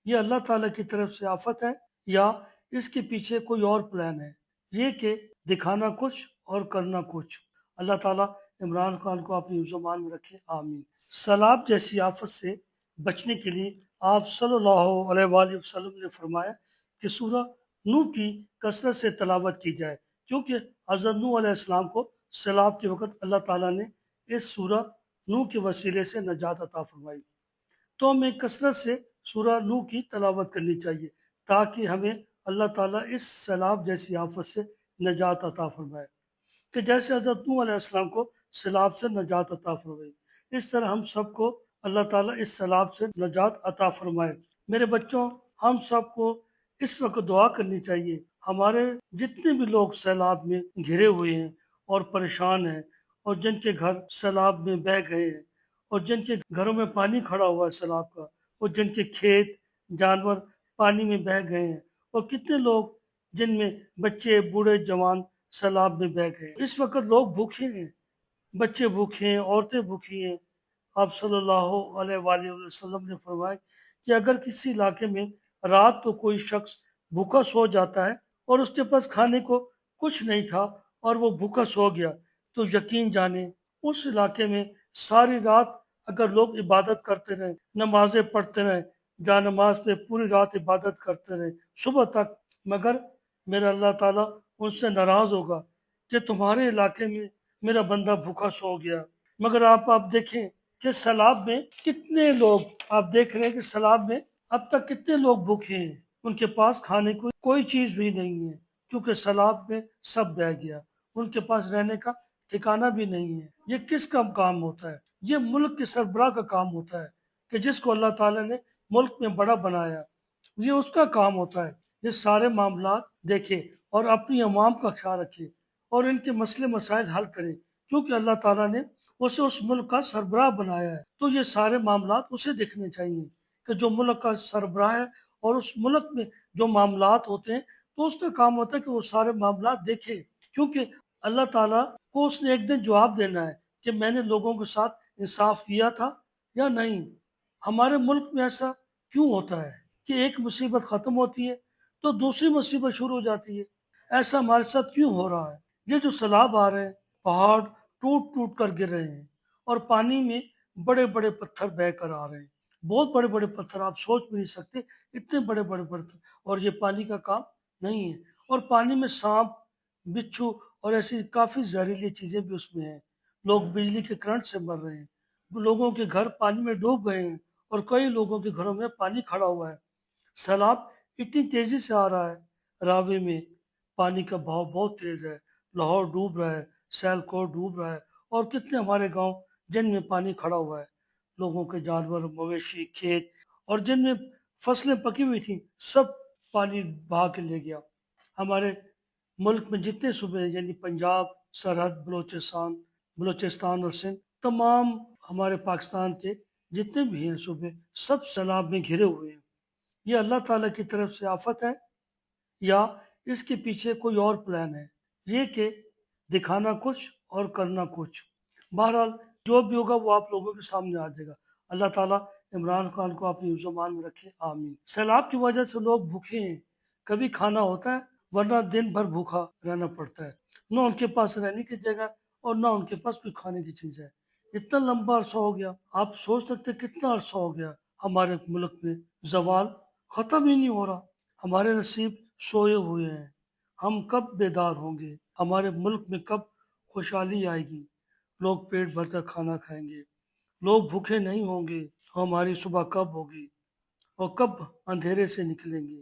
یہ اللہ تعالیٰ کی طرف سے آفت ہے یا اس کے پیچھے کوئی اور پلان ہے؟ یہ کہ دکھانا کچھ اور کرنا کچھ۔ اللہ تعالیٰ عمران خان کو اپنی حفظ و امان میں رکھے، آمین۔ سیلاب جیسی آفت سے بچنے کے لیے آپ صلی اللہ علیہ وآلہ وسلم نے فرمایا کہ سورہ نوح کی کثرت سے تلاوت کی جائے، کیونکہ حضرت نوح علیہ السلام کو سیلاب کے وقت اللہ تعالیٰ نے اس سورہ نوح کے وسیلے سے نجات عطا فرمائی۔ تو ہمیں کثرت سے سورہ نوح کی تلاوت کرنی چاہیے تاکہ ہمیں اللہ تعالیٰ اس سیلاب جیسی آفت سے نجات عطا فرمائے، کہ جیسے حضرت نوح علیہ السلام کو سیلاب سے نجات عطا فرمائی، اس طرح ہم سب کو اللہ تعالیٰ اس سیلاب سے نجات عطا فرمائے۔ میرے بچوں، ہم سب کو اس وقت دعا کرنی چاہیے۔ ہمارے جتنے بھی لوگ سیلاب میں گھرے ہوئے ہیں اور پریشان ہیں، اور جن کے گھر سیلاب میں بہہ گئے ہیں، اور جن کے گھروں میں پانی کھڑا ہوا ہے سیلاب کا، اور جن کے کھیت جانور پانی میں بہہ گئے ہیں، اور کتنے لوگ جن میں بچے بوڑھے جوان سیلاب میں بہہ گئے ہیں۔ اس وقت لوگ بھوکے ہیں، بچے بھوکے ہیں، عورتیں بھوکی ہیں۔ آپ صلی اللہ علیہ وآلہ وسلم نے فرمایا کہ اگر کسی علاقے میں رات کو کوئی شخص بھوکا سو جاتا ہے اور اس کے پاس کھانے کو کچھ نہیں تھا اور وہ بھوکا سو گیا، تو یقین جانے اس علاقے میں ساری رات اگر لوگ عبادت کرتے رہے، نمازیں پڑھتے رہے، جا نماز پہ پوری رات عبادت کرتے رہے صبح تک، مگر میرا اللہ تعالیٰ ان سے ناراض ہوگا کہ تمہارے علاقے میں میرا بندہ بھوکا سو گیا۔ مگر آپ دیکھیں کہ سیلاب میں کتنے لوگ، آپ دیکھ رہے ہیں کہ سیلاب میں اب تک کتنے لوگ بھوکے ہیں، ان کے پاس کھانے کو کوئی چیز بھی نہیں ہے، کیونکہ سیلاب میں سب بہہ گیا، ان کے پاس رہنے کا ٹھکانہ بھی نہیں ہے۔ یہ کس کا کام ہوتا ہے؟ یہ ملک کے سربراہ کا کام ہوتا ہے، کہ جس کو اللہ تعالیٰ نے ملک میں بڑا بنایا، یہ اس کا کام ہوتا ہے۔ یہ سارے معاملات دیکھے اور اپنی عوام کا خیال رکھے اور ان کے مسئلے مسائل حل کرے، کیونکہ اللہ تعالیٰ نے اسے اس ملک کا سربراہ بنایا ہے، تو یہ سارے معاملات اسے دیکھنے چاہیے، کہ جو ملک کا سربراہ ہے اور اس ملک میں جو معاملات ہوتے ہیں تو اس کا کام ہوتا ہے کہ وہ سارے معاملات دیکھے، کیونکہ اللہ تعالیٰ کو اس نے ایک دن جواب دینا ہے کہ میں نے لوگوں کے ساتھ انصاف کیا تھا یا نہیں۔ ہمارے ملک میں ایسا کیوں ہوتا ہے کہ ایک مصیبت ختم ہوتی ہے تو دوسری مصیبت شروع ہو جاتی ہے؟ ایسا ہمارے ساتھ کیوں ہو رہا ہے؟ یہ جو سیلاب آ رہے ہیں، پہاڑ ٹوٹ ٹوٹ کر گر رہے ہیں، اور پانی میں بڑے بڑے پتھر بہہ کر آ رہے ہیں، بہت بڑے بڑے پتھر، آپ سوچ بھی نہیں سکتے اتنے بڑے بڑے پتھر، اور یہ پانی کا کام نہیں ہے۔ اور پانی میں سانپ، بچھو اور ایسی کافی زہریلی چیزیں بھی اس میں ہیں۔ لوگ بجلی کے کرنٹ سے مر رہے ہیں، لوگوں کے گھر پانی میں ڈوب گئے ہیں، اور کئی لوگوں کے گھروں میں پانی کھڑا ہوا ہے۔ سیلاب اتنی تیزی سے آ رہا ہے، راوی میں پانی کا بہاؤ بہت تیز ہے، لاہور ڈوب رہا ہے، سیالکوٹ ڈوب رہا ہے، اور کتنے ہمارے گاؤں جن میں پانی کھڑا ہوا ہے، لوگوں کے جانور، مویشی، کھیت، اور جن میں فصلیں پکی ہوئی تھیں سب پانی بہا کے لے گیا۔ ہمارے ملک میں جتنے صوبے ہیں، یعنی پنجاب، سرحد، بلوچستان اور سندھ، تمام ہمارے پاکستان کے جتنے بھی ہیں صوبے، سب سیلاب میں گھرے ہوئے ہیں۔ یہ اللہ تعالیٰ کی طرف سے آفت ہے یا اس کے پیچھے کوئی اور پلان ہے؟ یہ کہ دکھانا کچھ اور کرنا کچھ۔ بہرحال جو بھی ہوگا وہ آپ لوگوں کے سامنے آ جائے گا۔ اللہ تعالیٰ عمران خان کو اپنی حفظ و امان میں رکھے، آمین۔ سیلاب کی وجہ سے لوگ بھوکے ہیں، کبھی کھانا ہوتا ہے ورنہ دن بھر بھوکا رہنا پڑتا ہے، نہ ان کے پاس رہنے کی جگہ اور نہ ان کے پاس کوئی کھانے کی چیز ہے۔ اتنا لمبا عرصہ ہو گیا، آپ سوچ سکتے کتنا عرصہ ہو گیا ہمارے ملک میں زوال ختم ہی نہیں ہو رہا۔ ہمارے نصیب سوئے ہوئے ہیں، ہم کب بیدار ہوں گے؟ ہمارے ملک میں کب خوشحالی آئے گی؟ لوگ پیٹ بھر کر کھانا کھائیں گے، لوگ بھوکے نہیں ہوں گے، ہماری صبح کب ہوگی اور کب اندھیرے سے نکلیں گے؟